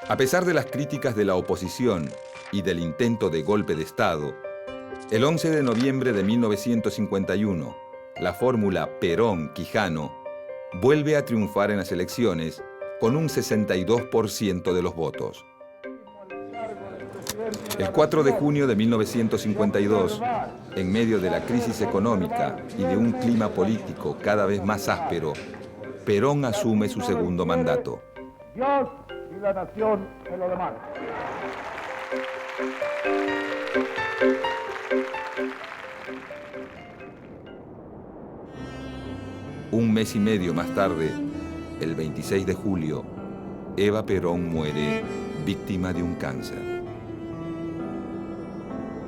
A pesar de las críticas de la oposición y del intento de golpe de Estado, el 11 de noviembre de 1951, la fórmula Perón-Quijano vuelve a triunfar en las elecciones con un 62% de los votos. El 4 de junio de 1952, en medio de la crisis económica y de un clima político cada vez más áspero, Perón asume su segundo mandato. Dios y la nación se lo demandan. Un mes y medio más tarde, el 26 de julio, Eva Perón muere víctima de un cáncer.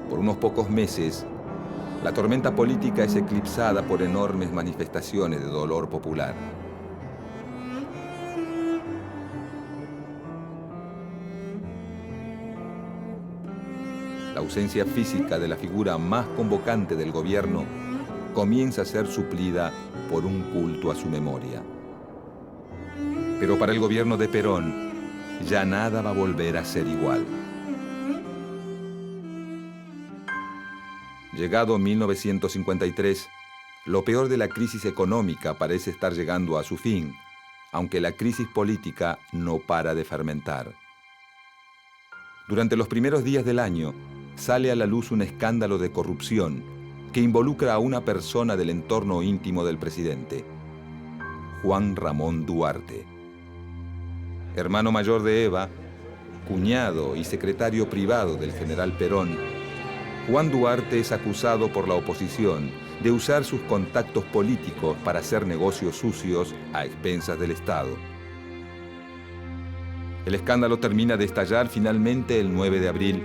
Por unos pocos meses, la tormenta política es eclipsada por enormes manifestaciones de dolor popular. La ausencia física de la figura más convocante del gobierno comienza a ser suplida por un culto a su memoria. Pero para el gobierno de Perón, ya nada va a volver a ser igual. Llegado 1953, lo peor de la crisis económica parece estar llegando a su fin, aunque la crisis política no para de fermentar. Durante los primeros días del año, sale a la luz un escándalo de corrupción que involucra a una persona del entorno íntimo del presidente, Juan Ramón Duarte. Hermano mayor de Eva, cuñado y secretario privado del general Perón, Juan Duarte es acusado por la oposición de usar sus contactos políticos para hacer negocios sucios a expensas del Estado. El escándalo termina de estallar finalmente el 9 de abril,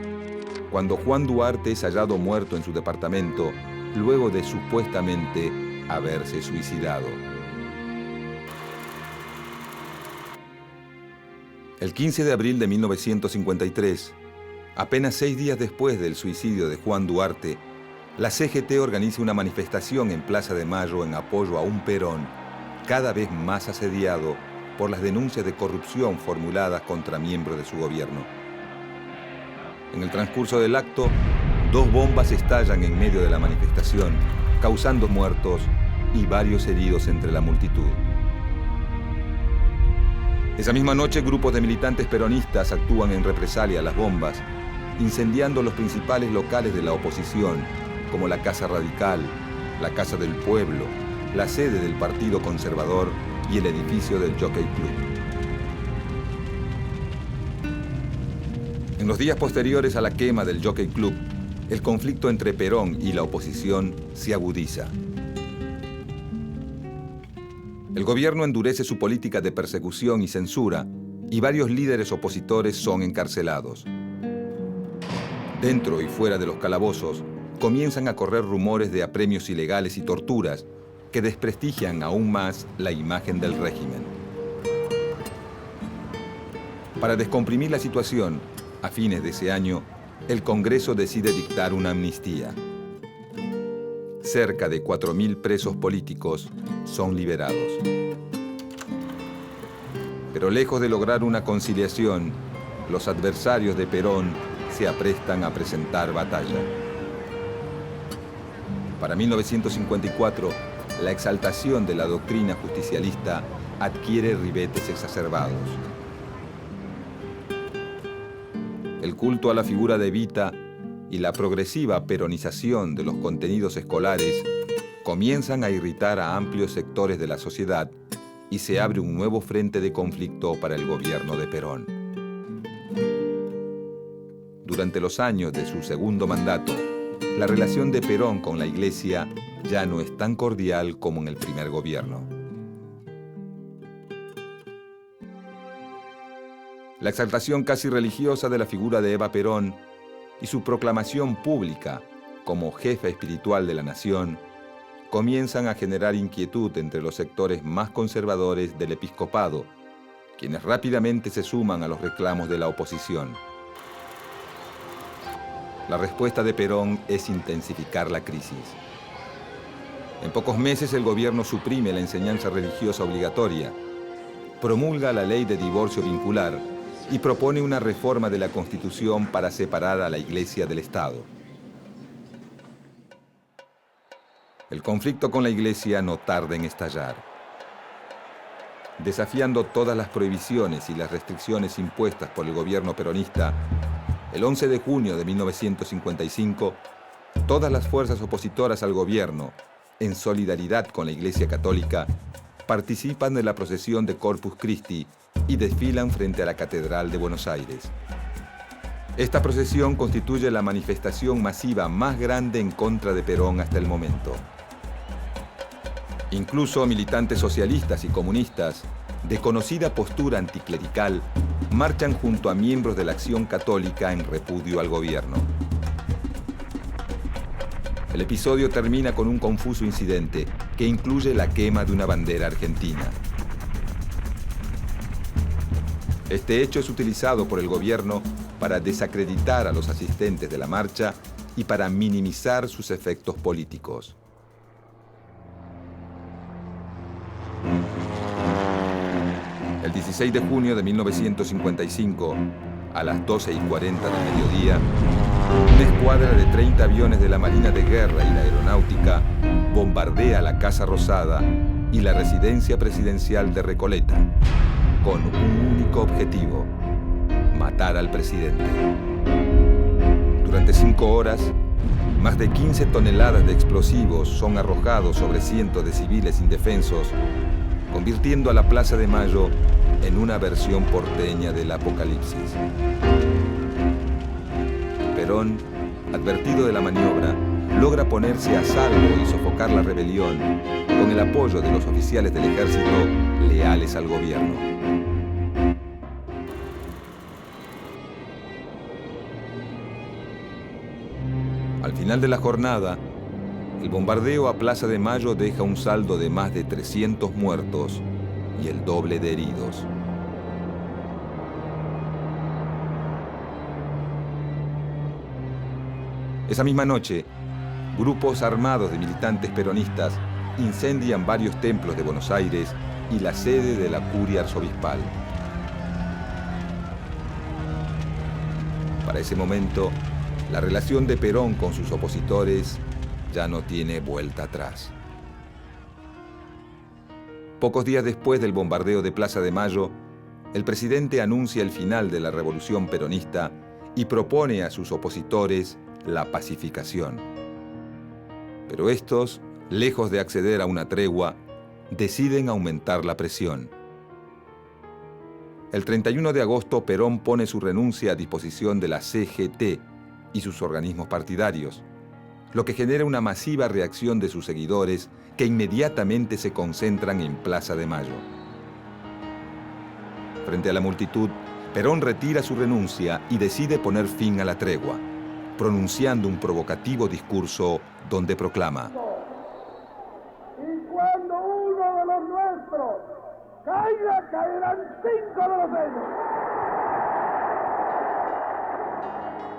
cuando Juan Duarte es hallado muerto en su departamento, luego de supuestamente haberse suicidado. El 15 de abril de 1953, apenas 6 días después del suicidio de Juan Duarte, la CGT organiza una manifestación en Plaza de Mayo en apoyo a un Perón cada vez más asediado por las denuncias de corrupción formuladas contra miembros de su gobierno. En el transcurso del acto, 2 bombas estallan en medio de la manifestación, causando muertos y varios heridos entre la multitud. Esa misma noche, grupos de militantes peronistas actúan en represalia a las bombas, incendiando los principales locales de la oposición, como la Casa Radical, la Casa del Pueblo, la sede del Partido Conservador y el edificio del Jockey Club. En los días posteriores a la quema del Jockey Club, el conflicto entre Perón y la oposición se agudiza. El gobierno endurece su política de persecución y censura y varios líderes opositores son encarcelados. Dentro y fuera de los calabozos, comienzan a correr rumores de apremios ilegales y torturas que desprestigian aún más la imagen del régimen. Para descomprimir la situación, a fines de ese año, el Congreso decide dictar una amnistía. Cerca de 4.000 presos políticos son liberados. Pero lejos de lograr una conciliación, los adversarios de Perón se aprestan a presentar batalla. Para 1954, la exaltación de la doctrina justicialista adquiere ribetes exacerbados. El culto a la figura de Evita y la progresiva peronización de los contenidos escolares comienzan a irritar a amplios sectores de la sociedad y se abre un nuevo frente de conflicto para el gobierno de Perón. Durante los años de su segundo mandato, la relación de Perón con la Iglesia ya no es tan cordial como en el primer gobierno. La exaltación casi religiosa de la figura de Eva Perón y su proclamación pública como jefa espiritual de la nación comienzan a generar inquietud entre los sectores más conservadores del episcopado, quienes rápidamente se suman a los reclamos de la oposición. La respuesta de Perón es intensificar la crisis. En pocos meses el gobierno suprime la enseñanza religiosa obligatoria, promulga la ley de divorcio vincular y propone una reforma de la Constitución para separar a la Iglesia del Estado. El conflicto con la Iglesia no tarda en estallar. Desafiando todas las prohibiciones y las restricciones impuestas por el gobierno peronista, el 11 de junio de 1955, todas las fuerzas opositoras al gobierno, en solidaridad con la Iglesia Católica, participan de la procesión de Corpus Christi y desfilan frente a la Catedral de Buenos Aires. Esta procesión constituye la manifestación masiva más grande en contra de Perón hasta el momento. Incluso militantes socialistas y comunistas, de conocida postura anticlerical, marchan junto a miembros de la Acción Católica en repudio al gobierno. El episodio termina con un confuso incidente que incluye la quema de una bandera argentina. Este hecho es utilizado por el gobierno para desacreditar a los asistentes de la marcha y para minimizar sus efectos políticos. El 16 de junio de 1955, a las 12:40 del mediodía, una escuadra de 30 aviones de la Marina de Guerra y la Aeronáutica bombardea la Casa Rosada y la residencia presidencial de Recoleta, con un único objetivo: matar al presidente. Durante 5 horas, más de 15 toneladas de explosivos son arrojados sobre cientos de civiles indefensos, convirtiendo a la Plaza de Mayo en una versión porteña del apocalipsis. Perón, advertido de la maniobra, logra ponerse a salvo y sofocar la rebelión con el apoyo de los oficiales del ejército leales al gobierno. Al final de la jornada, el bombardeo a Plaza de Mayo deja un saldo de más de 300 muertos y el doble de heridos. Esa misma noche, grupos armados de militantes peronistas incendian varios templos de Buenos Aires y la sede de la curia arzobispal. Para ese momento, la relación de Perón con sus opositores ya no tiene vuelta atrás. Pocos días después del bombardeo de Plaza de Mayo, el presidente anuncia el final de la revolución peronista y propone a sus opositores la pacificación. Pero estos, lejos de acceder a una tregua, deciden aumentar la presión. El 31 de agosto, Perón pone su renuncia a disposición de la CGT y sus organismos partidarios, lo que genera una masiva reacción de sus seguidores que inmediatamente se concentran en Plaza de Mayo. Frente a la multitud, Perón retira su renuncia y decide poner fin a la tregua, pronunciando un provocativo discurso donde proclama: Y cuando uno de los nuestros caiga, caerán 5 de los de ellos.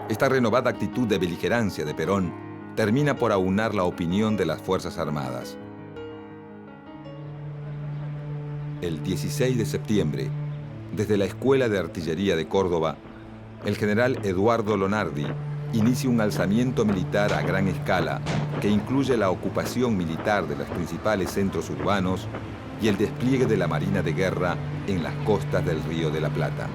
Esta renovada actitud de beligerancia de Perón termina por aunar la opinión de las Fuerzas Armadas. El 16 de septiembre, desde la Escuela de Artillería de Córdoba, el general Eduardo Lonardi inicia un alzamiento militar a gran escala que incluye la ocupación militar de los principales centros urbanos y el despliegue de la Marina de Guerra en las costas del Río de la Plata.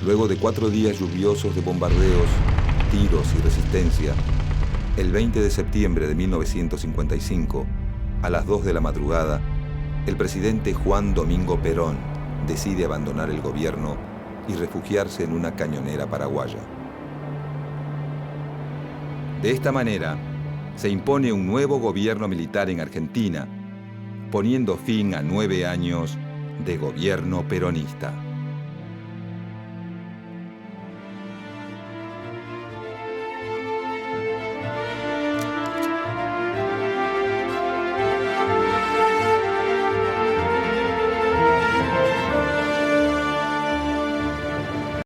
Luego de 4 días lluviosos de bombardeos, tiros y resistencia, el 20 de septiembre de 1955, a las 2 de la madrugada, el presidente Juan Domingo Perón decide abandonar el gobierno y refugiarse en una cañonera paraguaya. De esta manera, se impone un nuevo gobierno militar en Argentina, poniendo fin a 9 años de gobierno peronista.